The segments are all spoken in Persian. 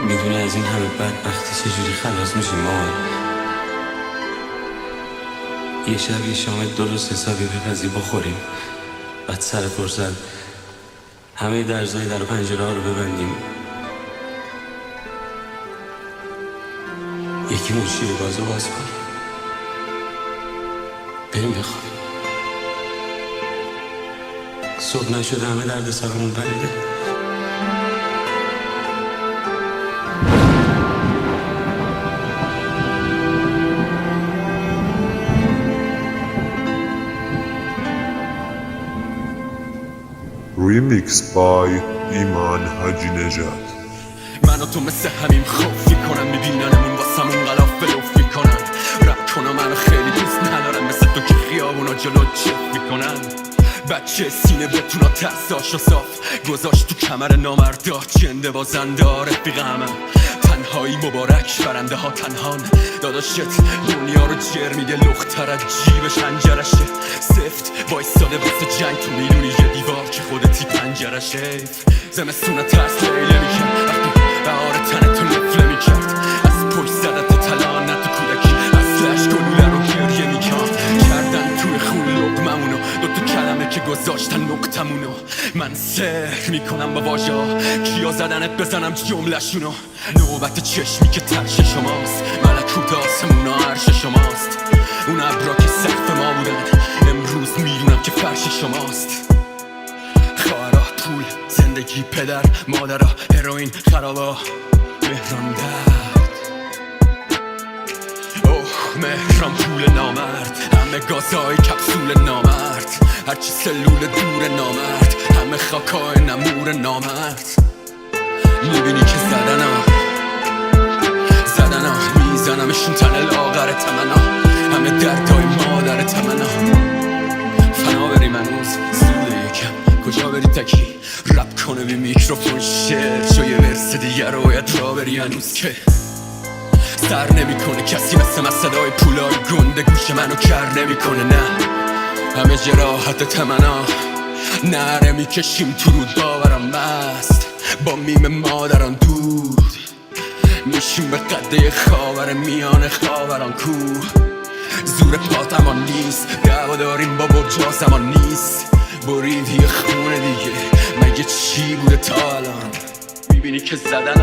میدونی از این همه بدبختی چجوری خلاص میشیم ما؟ یه شب یه شام درست حسابی بپزی بخوریم، بعد سر فرصت همه درزای در و پنجره ها رو ببندیم، یکی مون شیر گازو باز کنیم، بریم بخوابیم. صبح نشده همه درد سرمون پریده. Remix by ایمان حاجی نژاد. من و تو مثل همین خوف میکنن، میبیننمون واسمون غلاف بلوف میکنن. رپ کنم منو خیلی دوست ندارن، مثل تو که خیابونا جلو چف میکنن. بچه سینه بتونا ترساش و صاف گذاشت تو کمر نامردا، چنده بازنده رفیق همه تنهایی مبارک، برنده ها تنهان. داداشت دنیا رو جر میده، لختر از جیبش هنجرشه سفت وایستاده واسه جنگ. تو میدونی یه دیوار که خودتی پنجرشه. زمستونه ترس لیله میکرد وقتی بهار تن تو نفله میکرد. از پشت زدت تو تلانت تو کودکی، از فلش گلوله رو گریه میکرد. کردن توی خون لقممونو، دوتا کلمه که گذاشتن نقطمونو. من سحر میکنم با واژه ها، کیا زدنت بزنم جمله‌شونو. نوبت چشمی که ترش شماست، ملکوت آسمون و عرش شماست. اون ابرا که سقف ما بودن، امروز میدونم که فرش شماست. خواهرها، پول، زندگی، پدر، مادرها، هروئین، خرابا، مهران درد. اوه مهران پول نامرد، همه گازهای کپسول نامرد. هرچی سلول دور نامرد، همه خاکای نمور نامرد. میبینی که زدنا میزنمشون تن لاغر تمنا، همه دردای مادر تمنا. فنا بریم هنوز زوده یکم، کجا بری تکی رپ کنه بی میکروفون شعر، جای ورس دیگر رو باید را بری هنوز که سر نمی کنه کسی مثل من. صدای پولای گنده گوش منو کر نمی کنه، نه همه جراحت تمنا. نره میکشیم تو رود باورم مست، با میم مادران دود میشیم به قده خاور میان خاوران کو. زور پاتمان نیست، دعوا داریم با برجا زمان نیست. برید یه خونه دیگه، مگه چی بوده تا الان؟ میبینی که زدنا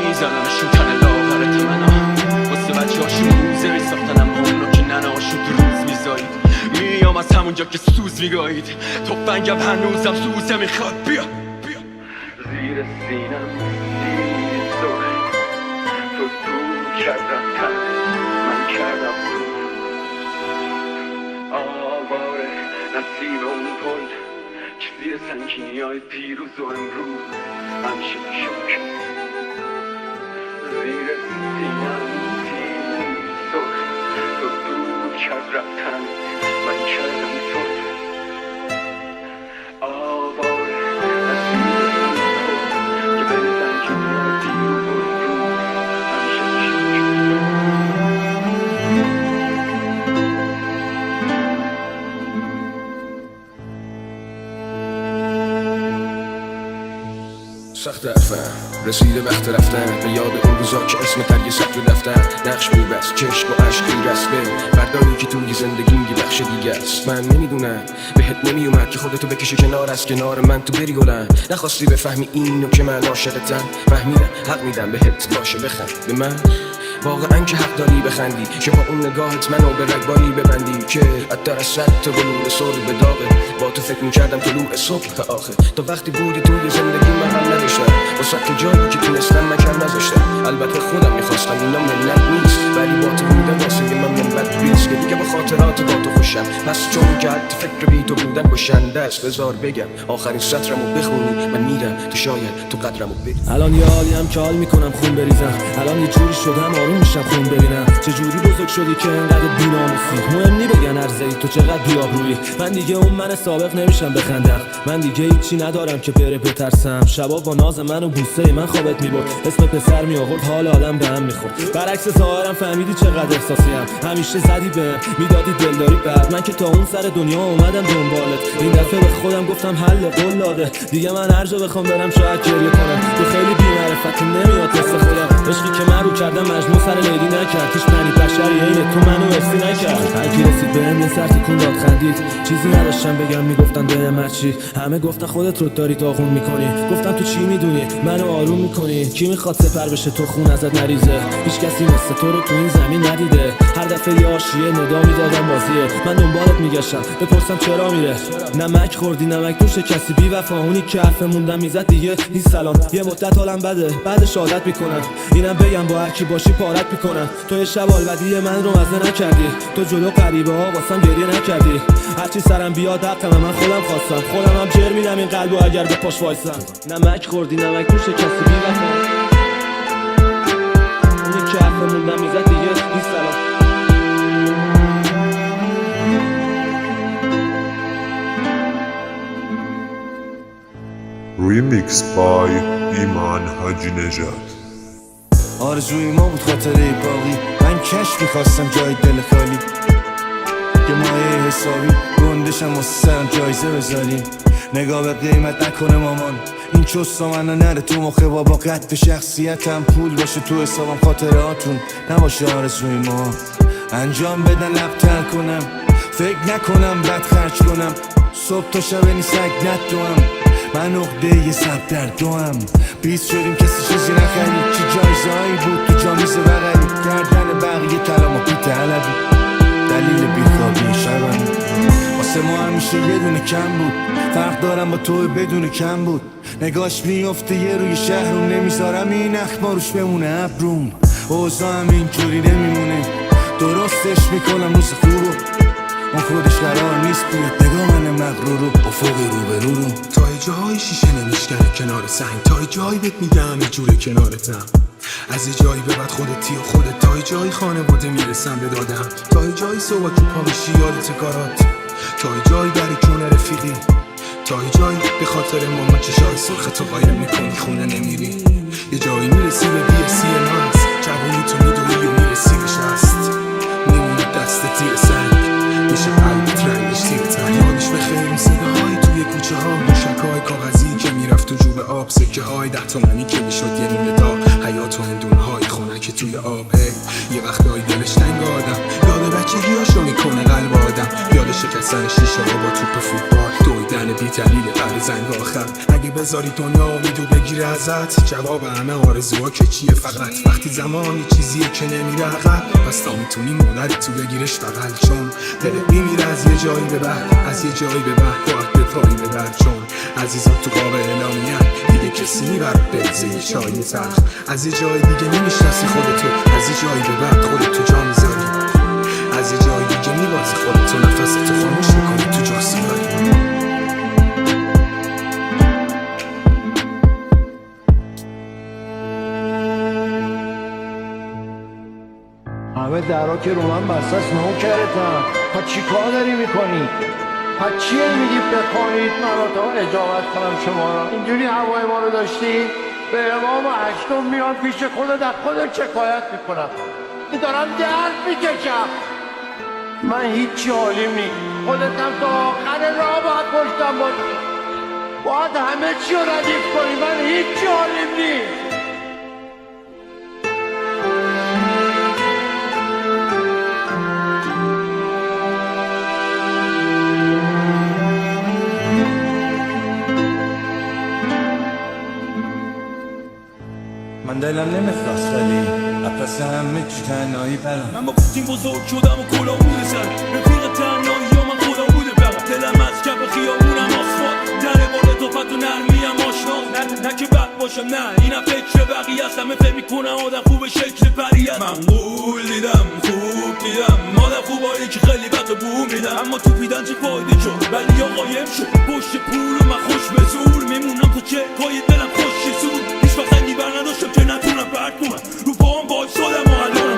میزنمشون تن لاغر تمنا. واسه بچه هاشون موزه میساختنم، اونو که ننهاشون تو روز میزایید. میام از همونجا که سوز میگایید، تفنگم هنوزم سوزه میخواد. بیا زیر سینم زیر سرخ، تو دور کردم تن من کردم سور. آواره نسیم اون پل که زیر سنگینی های پیروز و امروز همیشه میشک. زیر سینم زیر سرخ، تو دور کرد رفتن من کردم سور. سخت حرفم رسیده وقت رفتن، به یاد اون روزا که اسم تر یه سطر دفتر نقش میبست، چشم و عشق میرست به برداری که توی زندگیم یه بخش دیگه است. من نمیدونم بهت نمیومد که خودتو بکشی کنار از کنار من تو بری گلن. نخواستی بفهمی اینو که من عاشقتم، فهمیدم حق میدم بهت باشه بخند به من. واقعا که حق داری بخندی که با اون نگاهت منو به رگباری ببندی که اتر از صد تا بلور سر به داغه. با تو فکر میکردم طلوع صبح آخه، تا وقتی بودی توی زندگی من هم نداشتم، واسه که جایی که تونستم نکرد نذاشتم. البته خودم میخواستم اینا منت نیست، ولی با تو بودم واسه من منت ریست که دیگه با خاطرات با تو خوشم. پس چون که حتی فکر بی تو بودن کشنده است، بذار بگم آخرین سطرمو بخونی من میرم تو، شاید تو قدرمو بدی. الان یه حالی هم که حال میکنم خون بریزم، الان یه جوری شدم آروم میشم خون ببینم چجوری بزرگ شدی که انقدر بی‌ناموسی. مهم نی بگن عرضه‌ای تو چقدر بی‌آبرویی. من دیگه اون من سابق نمیشم بخندم. من دیگه هیچی ندارم که بره بترسم. شبا با ناز من و بوسه من خوابت میبرد. اسم پسر می آورد حال آدم به هم میخورد. برعکس ظاهرم فهمیدی چقدر احساسیم. همیشه زدی بهم میدادی دلداری بعد. من که تا اون سر دنیا اومدم دنبالت. این دفعه به خودم گفتم حل قول داده. دیگه من هر جا بخوام برم شاید گریه کنم. تو خیلی بی‌معرفتی نمیاد مثل خودم. عشقی که من رو کردم مجنون سر لیلی نکرد. هیچ بنی بشری عین تو منو حسی نکرد. هر کی رسید بهم یه سر تکون داد خندید. چیزی نداشتم بگم میگفتن بهم هرچی. همه گفتن خودت رو داری داغون میکنی. گفتم تو چی میدونی منو آروم میکنی. کی میخواد سپر بشه تو خون ازت نریزه. هیچ کسی مثل تو رو تو این زمین ندیده. هر دفعه یه آشیه ندا میدادم بازیه. من دنبالت میگشتم بپرسم چرا میره. نمک خوردی نمک دوش کسی بی وفا. اونی که حرف موندم میزد دیگه هیچ سلام. یه مدت حالم بده بعدش عادت میکنم. اینم بگم با هر کی باشی پارت میکنم. تو یه شب الودی من رو مزه نکردی. تو جلو غریبه ها واسم گریه نکردی. هرچی سرم بیاد حقم من خودم خواستم. خودم هم جر میدم این قلبو اگر به پاش وایسم. نمک خوردی نمک دوش کسی بی وفا. اونی که حرف موندم میزد دیگه هیچ سلام. Remixed by ایمان حاجی نژاد. آرزوی ما بود خاطره باقی. من کش میخواستم جای دل خالی که مایه حسابی گندشم واسه سرم جایزه بذاری. نگاه به قیمت نکنه مامان. این چستا منو نره تو مخه با قد شخصیتم. پول باشه تو حسابم خاطراتون نباشه آرزوی ما. انجام بدن لبتر کنم. فکر نکنم بد خرج کنم. صبح تا شب نیست ندوم. من عقده یه سب در دوم. بیست شدیم کسی چیزی نخرید. چی جایزهایی بود تو جامیز بغلی. گردن بقیه تلام و پیت علبی. دلیل بیخوابی شبم واسه ما همیشه یه دونه کم بود. فرق دارم با تو بدون کم بود. نگاش میفته یه روی شهرم. نمیذارم این اخبار روش بمونه ابروم. اوضاع هم اینجوری نمیمونه. درستش میکنم روز خوبو. اون خودش قرار نیست بیاد. نگاه من مغرور رو افق روبرو رو. تا جایی شیشه نمیشکنه کنار سنگ. تا جایی بهت میگم یه جوره کنارتم. از یه جایی به بعد خودتی و خودت. تا جایی خانواده میرسم به دادم. تا جایی صبح که پا میشی یادت کارات. تا جایی بری کنه رفیقی. تا جایی به خاطر ماما چشای سرخ تو قایم میکنی خونه نمیری. یه جایی میرسی به بیرسی ماست. جوانی تو میدوی و میرسی نشست. میمونی دست تیر سنگ. میشه قلبت رنگش تیر تن. یادش بخیر این صداهای توی کوچه ها. موشکای کاغذی که میرفت تو جوب آب. سکه های 10 تومانی که میشد یه نیمه داغ. حیات و هندونه های خنک توی آب. یه وقتایی دلش تنگ آدم. یاد بچگیاشو میکنه قلب آدم. یاد شکستن شیشه ها با توپ فوتبال. دویدن بی دلیل قبل زنگ آخر. اگه بذاری دنیا امیدو بگیره ازت. جواب همه آرزوها که چیه فقط. وقتی زمانی چیزیه که نمیره عقب. پس تا میتونی مادری تو بگیرش بغل. چون دلت میمیره از یه جایی به بعد. از یه جایی به بعد باید به پایی ببر. چون عزیزان تو قاب اعلامیه‌ن. دیگه کسی میبر بریزه یه چای تلخ. از یه جای دیگه نمیشناسی خودتو. از یه جایی به بعد خودتو جا میذاری. از یه جای دیگه میبازی خودتو. نفستو خاموش میکنی تو جا سیگاری. همه درها که رو من بستست نوکرتم. ها چی کار داری میکنی؟ ها چیه میگی بخوانید من رو تا اجابت کنم شما را؟ اینجوری هوای ما رو داشتی؟ به امام هشتم میان پیش خودت از خودت شکایت میکنم. دارم درد میکشم. من هیچی حالیم نیست. خودتم تا آخر راه باید پشتم باشی. باید همه چی رو ردیف کنی. من هیچی حالیم نیست. من دلم نمیخواست ولی پس همه چی تنهایی برم. من با پوتین بزرگ شدم و کلا بوده سر رفیق تنهایی ها من خدا بوده برم. دلم از کف خیابونم آسفالت. تنه بالا توفت و نرمیم آشنا. نه که بد باشم نه اینم فکر بقیه است. همه فکر میکنن آدم خوب شکل پری است. من قول دیدم خوب دیدم. آدم خوبایی که خیلی بد و بوم میدم. اما تو پیدن چه فایده شد ولی یا قایم شد. پشت پول و من خوش به زور میمونم تا چه کای دلم خوش زور. هیچ وقت انگی بر نداشتم که نتونم برد کنم. رو پاهم باید شدم و الان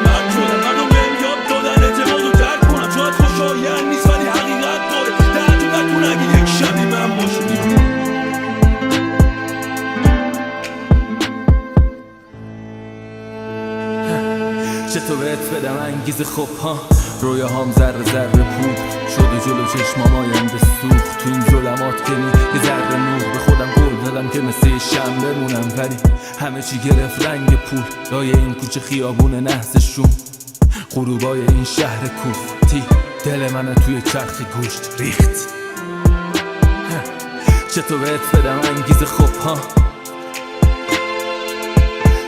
چطور بهت بدم انگیز خوب ها رویاهام ذره ذره پود شده جلو چشمام آینده سوخت تو این ظلمات کنی یه ذره نور به خودم قول دادم که مثل شم بمونم ولی همه چی گرفت رنگ پول لای این کوچه خیابون نحسشون غروبای این شهر کوفتی دل منو توی چرخ گوشت ریخت چطور بهت بدم انگیز خوب ها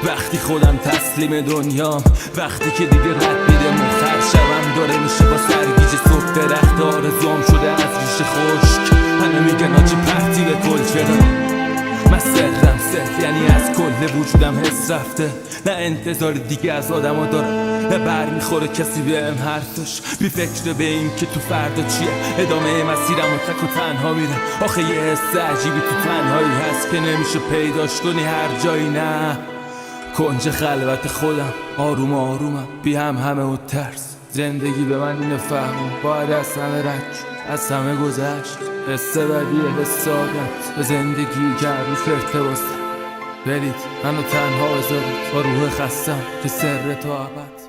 وقتی خودم تسلیم دنیام وقتی که دیگه رد میده مخر شوم داره میشه با سرگیج صبح درخت آرزوام شده از ریشه خشک همه میگن آجی پرتی به کل چرا من سرم صرف یعنی از کل وجودم حس رفته نه انتظار دیگه از آدم ها دارم نه بر میخوره کسی بهم حرفش بی فکر به این که تو فردا چیه ادامه مسیرم و تک و تنها میرم آخه یه حس عجیبی تو تنهایی هست که نمیشه پیداش کنی هر جایی نه کنج خلوت خودم آروم آرومم بی همه و ترس زندگی به من اینو فهمون باید از همه رد شد از همه گذشت حس بدیه حسادت به زندگی که روز ارتباطم برید منو تنها بذارید با روح خستم که سر تا ابد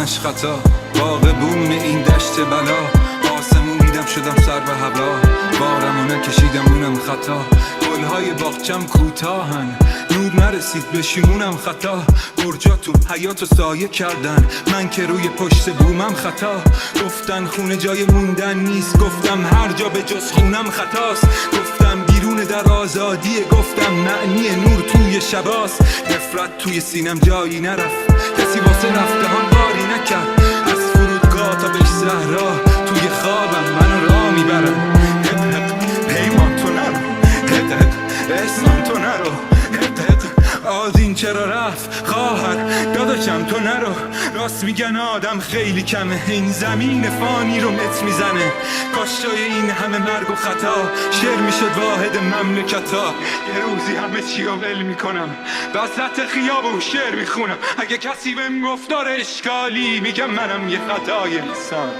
همش خطا باغبون این دشت بلا آسمون دیدم شدم سر به هوا بارمو نکشیدم اونم خطا گلهای باغچم کوتاهن نور نرسید به شیمونم خطا برجا تو حیاتو سایه کردن من که روی پشت بومم خطا گفتن خونه جای موندن نیست گفتم هر جا به جز خونم خطاست گفتم بیرون در آزادیه گفتم معنی نور توی شباست نفرت توی سینم جایی نرفت کسی واسه رفتهان باری نکرد از فرودگاه تا به صحرا توی خوابم منو راه میبرن حق حق پیمان تو نرو حق حق احسان تو نرو حق حق آدین چرا رفت خواهر داداشم تو نرو راست میگن آدم خیلی کمه این زمین فانی رو مت میزنه کاش جای این همه مرگ و خطا شعر میشد واحد مملکتا یه روزی همه چی رو ول میکنم وسط خیابون شعر میخونم اگه کسی بهم گفت داره اشکالی میگم منم یه خطای انسان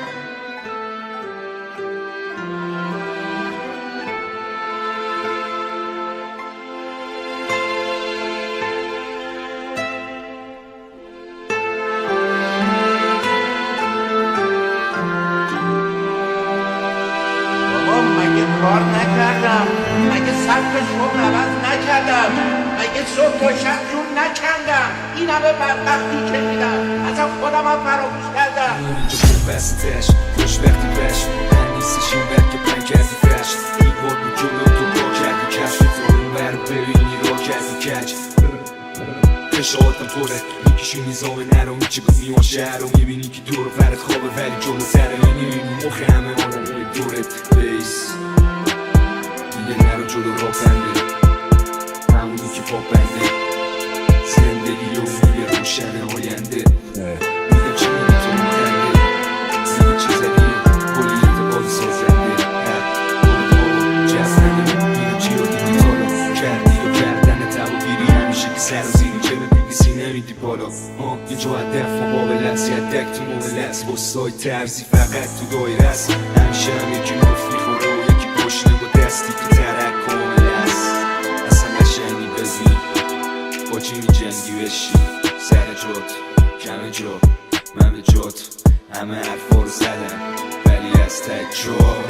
کار نکردم مگه سبک صبح عوض نکردم مگه صبح تا شب جون نکندم این همه بدبختی که دیدم اصلا خودم هم فراموش کردم اینجا خوب بستش خوش وقتی بش من نیستش این بر که پن کردی فرش ای بار بود جلو تو با کردی کشف تو اون بر ببینی را کردی کج خشاعتم طوره میکشی نظام نرو میچه گفتی ما شهر رو میبینی که دور فرد خوابه ولی جلو سره میبینی مخ همه آنم دورت بیس دیگه نرو جلو را بنده همونی که پا بنده زندگی رو میگه روشن آینده میگم چی نمیتونی مخنده زیگه چی زدی کلی اتباز سازنده برو جزنده میگم چی رو دیدی تالا کردی و کردن تبا همیشه که سر و زیری چه بگیسی نمیدی بالا یه جا هدف مقابل است یه دک تو مقابل است بستای ترزی فقط تو دایره است همیشه هم یکی مفت میخوره و یکی گشنه با دستی که ترک کامل است اصلا قشنگی بزنی با چی می جنگی بشی سر جات کم جا من به جات همه حرفا رو زدم ولی از تک جا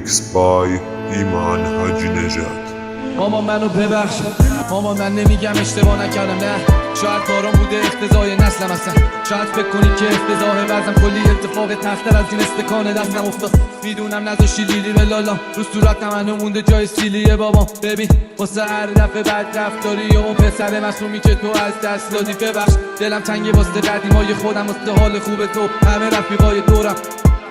Mixed by ایمان حاجی نژاد. مامان منو ببخش، مامان من نمیگم اشتباه نکردم، نه شاید کارام بوده اقتضای نسلم هستن، شاید فکر کنی که افتضاحه وزم کلی اتفاق تختر از این استکان دستم افتاد. میدونم نذاشتی لیلی به لالا رو صورتم هنو مونده جای سیلیه بابام. ببین واسه هر دفعه بد رفتاری اون پسر معصومی که تو از دست دادی ببخش. دلم تنگه واسه قدیمای خودم، واسه حال خوب تو همه رفیقای دورم،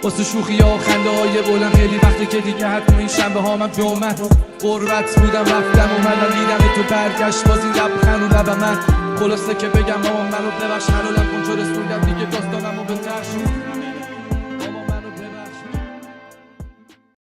واسه شوخی ها و خنده های بلند. خیلی وقته که دیگه حتی این شنبه ها من جمعه غربت بودم رفتم اومدم دیدم تو برگشت باز این لبخند و لب من. خلاصه که بگم مامان منو ببخش، حلالم کن چو رسوندم دیگه داستانم رو به تخش.